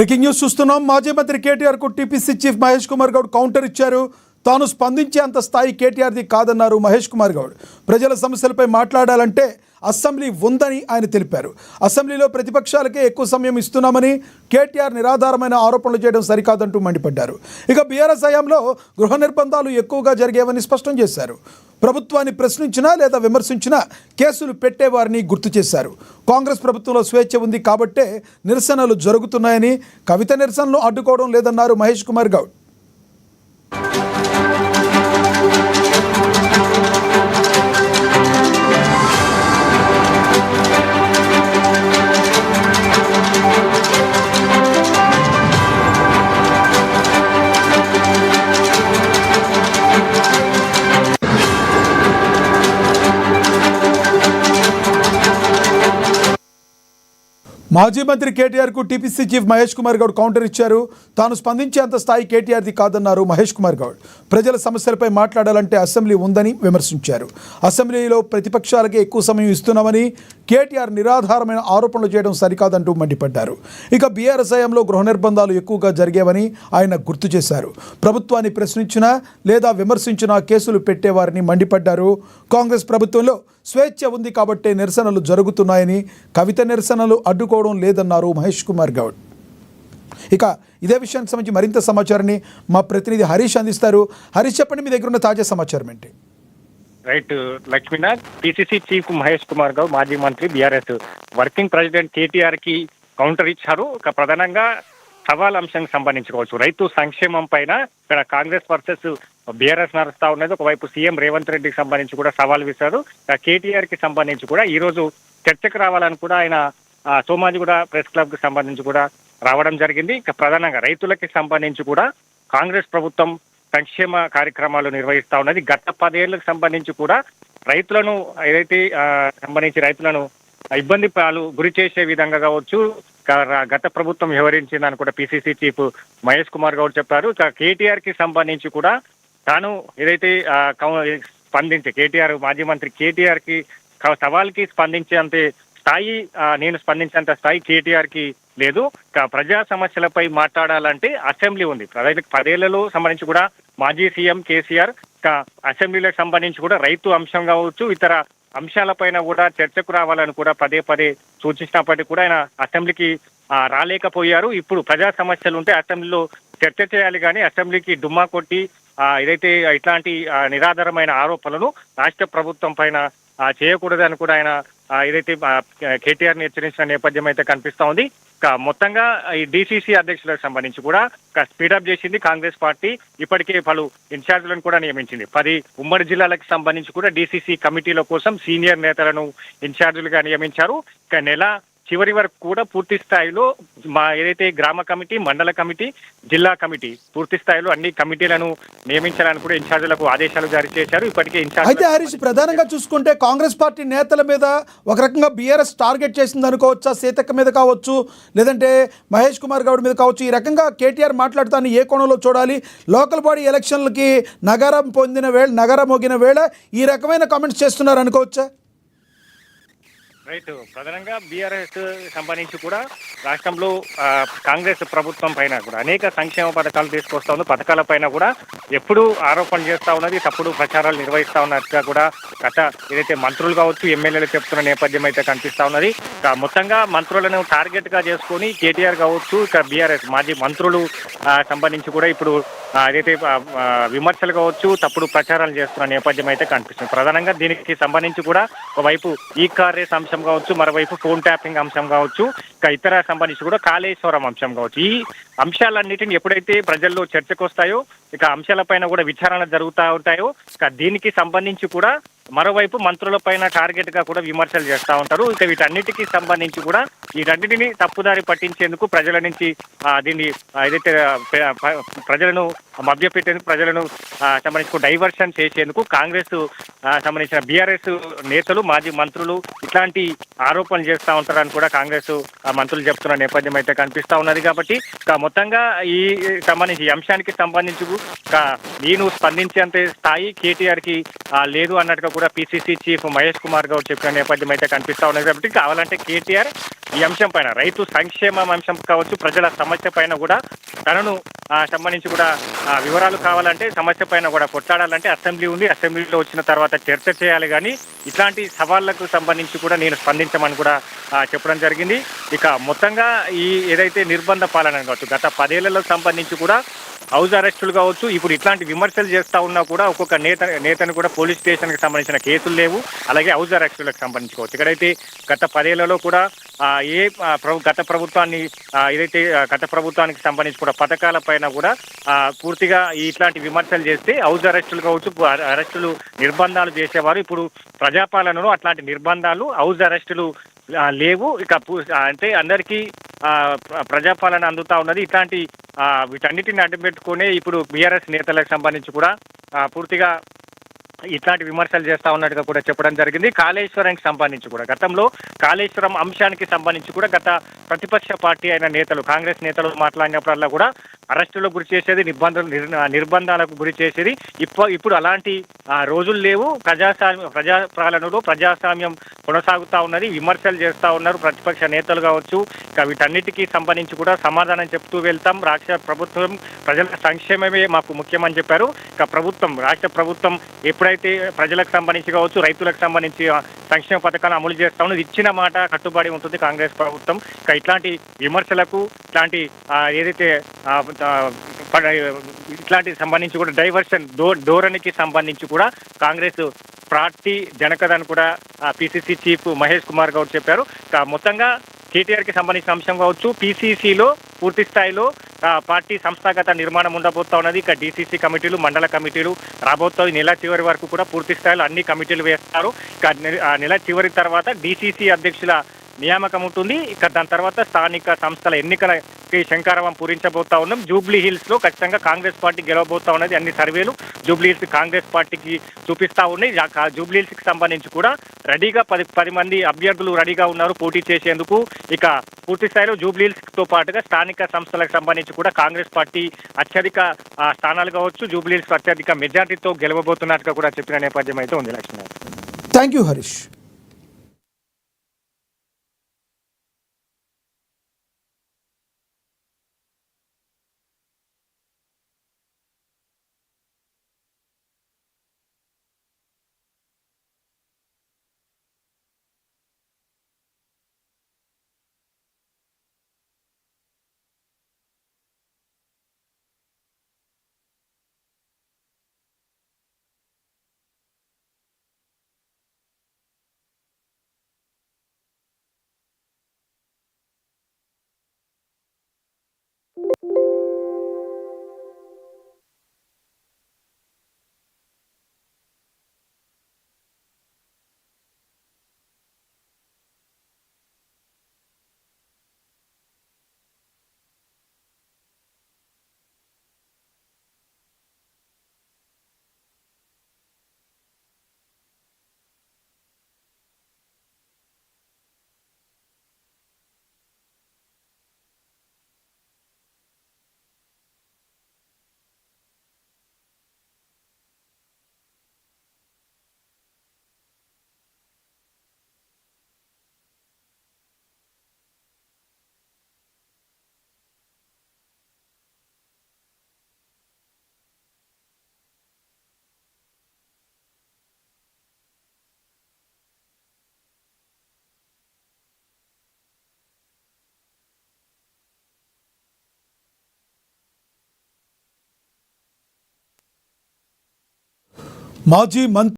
Breaking news చూస్తున్నాం. మాజీ మంత్రి కేటీఆర్ కు TPC chief Mahesh Kumar Goud counter ఇచ్చారు. తాను స్పందించే అంత స్థాయి కేటీఆర్ది కాదన్నారు మహేష్ కుమార్ గౌడ్. ప్రజల సమస్యలపై మాట్లాడాలంటే అసెంబ్లీ ఉందని ఆయన తెలిపారు. అసెంబ్లీలో ప్రతిపక్షాలకే ఎక్కువ సమయం ఇస్తున్నామని, కేటీఆర్ నిరాధారమైన ఆరోపణలు చేయడం సరికాదంటూ మండిపడ్డారు. ఇక బీఆర్ఎస్ హయాంలో గృహ నిర్బంధాలు ఎక్కువగా జరిగేవని స్పష్టం చేశారు. ప్రభుత్వాన్ని ప్రశ్నించినా లేదా విమర్శించినా కేసులు పెట్టేవారిని గుర్తు చేశారు. కాంగ్రెస్ ప్రభుత్వంలో స్వేచ్ఛ ఉంది కాబట్టే నిరసనలు జరుగుతున్నాయని, కవిత నిరసనలు అడ్డుకోవడం లేదన్నారు మహేష్ కుమార్ గౌడ్. మాజీ మంత్రి కేటీఆర్ కు TPC chief Mahesh Kumar Goud counter ఇచ్చారు. తాను స్పందించే అంత స్థాయి కేటీఆర్ది కాదన్నారు మహేష్ కుమార్ గౌడ్. ప్రజల సమస్యలపై మాట్లాడాలంటే అసెంబ్లీ ఉందని విమర్శించారు. అసెంబ్లీలో ప్రతిపక్షాలకే ఎక్కువ సమయం ఇస్తున్నామని, కేటీఆర్ నిరాధారమైన ఆరోపణలు చేయడం సరికాదంటూ మండిపడ్డారు. ఇక బీఆర్ఎస్ హయాంలో గృహ నిర్బంధాలు ఎక్కువగా జరిగేవని ఆయన గుర్తు చేశారు. ప్రభుత్వాన్ని ప్రశ్నించినా లేదా విమర్శించినా కేసులు పెట్టేవారిని మండిపడ్డారు. కాంగ్రెస్ ప్రభుత్వంలో స్వేచ్ఛ ఉంది కాబట్టే నిరసనలు జరుగుతున్నాయని, కవిత నిరసనలు అడ్డుకోవడం లేదన్నారు మహేష్ కుమార్ గౌడ్. ఇక ఇదే విషయానికి సంబంధించి మరింత సమాచారాన్ని మా ప్రతినిధి హరీష్ అందిస్తారు. హరీష్, చెప్పండి, మీ దగ్గర ఉన్న తాజా సమాచారం ఏంటి? Right Lakshminath, PCC chief Mahesh Kumar Goud మాజీ మంత్రి బీఆర్ఎస్ వర్కింగ్ ప్రెసిడెంట్ కేటీఆర్ కి కౌంటర్ ఇచ్చారు. ప్రధానంగా సవాల్ అంశానికి సంబంధించుకోవచ్చు. రైతు సంక్షేమం పైన ఇక్కడ కాంగ్రెస్ వర్సెస్ బీఆర్ఎస్ నడుస్తా ఉన్నది. ఒకవైపు సీఎం రేవంత్ రెడ్డికి సంబంధించి కూడా సవాల్ విసారు. కేటీఆర్ కి సంబంధించి కూడా ఈ రోజు చర్చకు రావాలని కూడా ఆయన సోమాజిగూడ ప్రెస్ క్లబ్ కి సంబంధించి కూడా రావడం జరిగింది. ఇక ప్రధానంగా రైతులకి సంబంధించి కూడా కాంగ్రెస్ ప్రభుత్వం సంక్షేమ కార్యక్రమాలు నిర్వహిస్తా ఉన్నది. గత 10 ఏళ్లకు సంబంధించి కూడా రైతులను ఏదైతే రైతులను ఇబ్బంది గురి చేసే విధంగా కావచ్చు గత ప్రభుత్వం వ్యవహరించిందని కూడా పిసిసి చీఫ్ మహేష్ కుమార్ గౌడ్ చెప్పారు. ఇక కేటీఆర్ కి సంబంధించి కూడా తాను ఏదైతే కేటీఆర్ మాజీ మంత్రి కేటీఆర్ కి సవాల్కి స్పందించేంత స్థాయి నేను స్పందించేంత స్థాయి కేటీఆర్ కి లేదు. ప్రజా సమస్యలపై మాట్లాడాలంటే అసెంబ్లీ ఉంది. 10 ఏళ్లలో సంబంధించి కూడా మాజీ సీఎం కేసీఆర్ అసెంబ్లీలకు సంబంధించి కూడా రైతు అంశం కావచ్చు, ఇతర అంశాలపైన కూడా చర్చకు రావాలని కూడా పదే సూచించినప్పటికీ కూడా ఆయన అసెంబ్లీకి రాలేకపోయారు. ఇప్పుడు ప్రజా సమస్యలు ఉంటే అసెంబ్లీలో చర్చ చేయాలి, కానీ అసెంబ్లీకి డుమ్మా కొట్టి ఏదైతే ఇట్లాంటి నిరాధారమైన ఆరోపణలను రాష్ట్ర ప్రభుత్వం పైన చేయకూడదని కూడా ఆయన ఏదైతే కేటీఆర్ ని హెచ్చరించిన నేపథ్యం అయితే కనిపిస్తా ఉంది. మొత్తంగా ఈ డిసిసి అధ్యక్షులకు సంబంధించి కూడా స్పీడప్ చేసింది కాంగ్రెస్ పార్టీ. ఇప్పటికే పలు ఇన్ఛార్జీలను కూడా నియమించింది. 10 ఉమ్మడి జిల్లాలకు సంబంధించి కూడా డిసిసి కమిటీల కోసం సీనియర్ నేతలను ఇన్ఛార్జీలుగా నియమించారు. నెల చివరి వరకు కూడా పూర్తి స్థాయిలో ఏదైతే గ్రామ కమిటీ, మండల కమిటీ, జిల్లా కమిటీ పూర్తి స్థాయిలో అన్ని కమిటీలను నియమించాలని కూడా ఇన్ఛార్జీలకు ఆదేశాలు జారీ చేశారు. ఇప్పటికే అయితే హరీష్, ప్రధానంగా చూసుకుంటే కాంగ్రెస్ పార్టీ నేతల మీద ఒక రకంగా బీఆర్ఎస్ టార్గెట్ చేసింది అనుకోవచ్చా? సీతక్క మీద కావచ్చు, లేదంటే మహేష్ కుమార్ గౌడ్ మీద కావచ్చు. ఈ రకంగా కేటీఆర్ మాట్లాడుతాను ఏ కోణంలో చూడాలి? లోకల్ బాడీ ఎలక్షన్లకి నగరం మోగిన వేళ ఈ రకమైన కామెంట్స్ చేస్తున్నారు అనుకోవచ్చా? రైట్, ప్రధానంగా బీఆర్ఎస్ సంబంధించి కూడా రాష్ట్రంలో కాంగ్రెస్ ప్రభుత్వం పైన కూడా అనేక సంక్షేమ పథకాలు తీసుకొస్తా ఉంది. పథకాల పైన కూడా ఎప్పుడు ఆరోపణలు చేస్తా ఉన్నది, తప్పుడు ప్రచారాలు నిర్వహిస్తా ఉన్నట్టుగా కూడా గత ఏదైతే మంత్రులు కావచ్చు, ఎమ్మెల్యేలు చెప్తున్న నేపథ్యం అయితే కనిపిస్తా ఉన్నది. మొత్తంగా మంత్రులను టార్గెట్ గా చేసుకుని కేటీఆర్ కావచ్చు, ఇక బీఆర్ఎస్ మాజీ మంత్రులు సంబంధించి కూడా ఇప్పుడు ఏదైతే విమర్శలు కావచ్చు, తప్పుడు ప్రచారాలు చేస్తున్న నేపథ్యం అయితే కనిపిస్తుంది. ప్రధానంగా దీనికి సంబంధించి కూడా ఒకవైపు ఈ కార్ రేస్ అంశం కావచ్చు, మరోవైపు ఫోన్ ట్యాపింగ్ అంశం కావచ్చు, ఇక ఇతర సంబంధించి కూడా కాళేశ్వరం అంశం కావచ్చు. ఈ అంశాలన్నిటిని ఎప్పుడైతే ప్రజల్లో చర్చకు వస్తాయో, ఇక అంశాలపైన కూడా విచారణ జరుగుతూ ఉంటాయో, ఇక దీనికి సంబంధించి కూడా మరోవైపు మంత్రుల పైన టార్గెట్ గా కూడా విమర్శలు చేస్తూ ఉంటారు. ఇక వీటన్నిటికీ సంబంధించి కూడా వీటన్నిటిని తప్పుదారి పట్టించేందుకు ప్రజల నుంచి దీన్ని ఏదైతే ప్రజలను మభ్యపెట్టేందుకు, ప్రజలను సంబంధించి డైవర్షన్ చేసేందుకు కాంగ్రెస్ సంబంధించిన బీఆర్ఎస్ నేతలు, మాజీ మంత్రులు ఇట్లాంటి ఆరోపణలు చేస్తూ ఉంటారని కూడా కాంగ్రెస్ మంత్రులు చెప్తున్న నేపథ్యం అయితే కనిపిస్తా ఉన్నది. కాబట్టి మొత్తంగా ఈ సంబంధించి అంశానికి సంబంధించి నేను స్పందించేంత స్థాయి కేటీఆర్ కి లేదు అన్నట్టుగా కూడా పిసిసి చీఫ్ మహేష్ కుమార్ గౌడ్ చెప్పిన నేపథ్యం అయితే కనిపిస్తా ఉన్నది. కాబట్టి కావాలంటే కేటీఆర్ ఈ అంశం పైన రైతు సంక్షేమం అంశం కావచ్చు, ప్రజల సమస్య పైన కూడా తనను సంబంధించి కూడా వివరాలు కావాలంటే, సమస్య పైన కూడా కొట్లాడాలంటే అసెంబ్లీ ఉంది, అసెంబ్లీలో వచ్చిన తర్వాత చర్చ చేయాలి. కానీ ఇట్లాంటి సవాళ్లకు సంబంధించి కూడా నేను స్పందించమని కూడా చెప్పడం జరిగింది. ఇక మొత్తంగా ఈ ఏదైతే నిర్బంధ పాలన కావచ్చు, గత 10 ఏళ్లకు సంబంధించి కూడా హౌస్ అరెస్టులు కావచ్చు, ఇప్పుడు ఇట్లాంటి విమర్శలు చేస్తా ఉన్నా కూడా ఒక్కొక్క నేతను కూడా పోలీస్ స్టేషన్కి సంబంధించిన కేసులు లేవు. అలాగే హౌస్ అరెస్టులకు సంబంధించి కావచ్చు, ఇక్కడైతే గత 10 ఏళ్లలో కూడా గత ప్రభుత్వాన్ని ఏదైతే గత ప్రభుత్వానికి సంబంధించి కూడా పథకాల పైన కూడా పూర్తిగా ఇట్లాంటి విమర్శలు చేస్తే హౌస్ అరెస్టులు కావచ్చు, అరెస్టులు నిర్బంధాలు చేసేవారు. ఇప్పుడు ప్రజాపాలనలో అట్లాంటి నిర్బంధాలు, హౌస్ అరెస్టులు లేవు. ఇక అంటే అందరికీ ప్రజాపాలన అందుతా ఉన్నది. ఇట్లాంటి వీటన్నిటిని అడ్డుపెట్టుకునే ఇప్పుడు బీఆర్ఎస్ నేతలకు సంబంధించి కూడా పూర్తిగా ఇట్లాంటి విమర్శలు చేస్తా ఉన్నట్టుగా కూడా చెప్పడం జరిగింది. కాళేశ్వరానికి సంబంధించి కూడా గతంలో కాళేశ్వరం అంశానికి సంబంధించి కూడా గత ప్రతిపక్ష పార్టీ అయిన నేతలు, కాంగ్రెస్ నేతలు మాట్లాడినప్పుడల్లా కూడా అరెస్టులకు గురి చేసేది, నిర్బంధాలకు గురి చేసేది. ఇప్పుడు అలాంటి రోజులు లేవు. ప్రజాపాలనలో ప్రజాస్వామ్యం కొనసాగుతా ఉన్నది. విమర్శలు చేస్తా ఉన్నారు ప్రతిపక్ష నేతలు కావచ్చు. ఇక వీటన్నిటికీ సంబంధించి కూడా సమాధానం చెప్తూ వెళ్తాం. రాష్ట్ర ప్రభుత్వం ప్రజల సంక్షేమమే మాకు ముఖ్యమని చెప్పారు. ఇక రాష్ట్ర ప్రభుత్వం ఎప్పుడైతే ప్రజలకు సంబంధించి కావచ్చు, రైతులకు సంబంధించి సంక్షేమ పథకాలు అమలు చేస్తా ఉన్నది, ఇచ్చిన మాట కట్టుబడి ఉంటుంది కాంగ్రెస్ ప్రభుత్వం. ఇక ఇట్లాంటి విమర్శలకు, ఇట్లాంటి ఏదైతే ఇట్లాంటి సంబంధించి కూడా డైవర్షన్ ధోరణికి సంబంధించి కూడా కాంగ్రెస్ పార్టీ జనకదని కూడా పిసిసి చీఫ్ మహేష్ కుమార్ గౌడ్ చెప్పారు. మొత్తంగా కేటీఆర్ కి సంబంధించిన అంశం కావచ్చు, పిసిసిలో పూర్తి స్థాయిలో పార్టీ సంస్థాగత నిర్మాణం ఉండబోతా ఉన్నది. ఇక డిసిసి కమిటీలు, మండల కమిటీలు రాబోతాయి. నెల చివరి వరకు కూడా పూర్తి స్థాయిలో అన్ని కమిటీలు వేస్తారు. ఇక నెల చివరి తర్వాత డిసిసి అధ్యక్షుల నియామకం ఉంటుంది. ఇక దాని తర్వాత స్థానిక సంస్థల ఎన్నికలకి శంకారావం పూరించబోతా ఉన్నాం. జూబ్లీ హిల్స్ లో ఖచ్చితంగా కాంగ్రెస్ పార్టీ గెలవబోతా ఉన్నది. అన్ని సర్వేలు జూబ్లీ హిల్స్ కాంగ్రెస్ పార్టీకి చూపిస్తా ఉన్నాయి. జూబ్లీ హిల్స్ కి సంబంధించి కూడా రెడీగా 10 మంది అభ్యర్థులు రెడీగా ఉన్నారు పోటీ చేసేందుకు. ఇక పూర్తి స్థాయిలో జూబ్లీ హిల్స్ తో పాటుగా స్థానిక సంస్థలకు సంబంధించి కూడా కాంగ్రెస్ పార్టీ అత్యధిక స్థానాలు కావచ్చు, జూబ్లీ హిల్స్ అత్యధిక మెజార్టీతో గెలవబోతున్నట్టుగా కూడా చెప్పిన నేపథ్యం అయితే ఉంది. Lakshmi, thank you Harish. మాజీ మంత్రి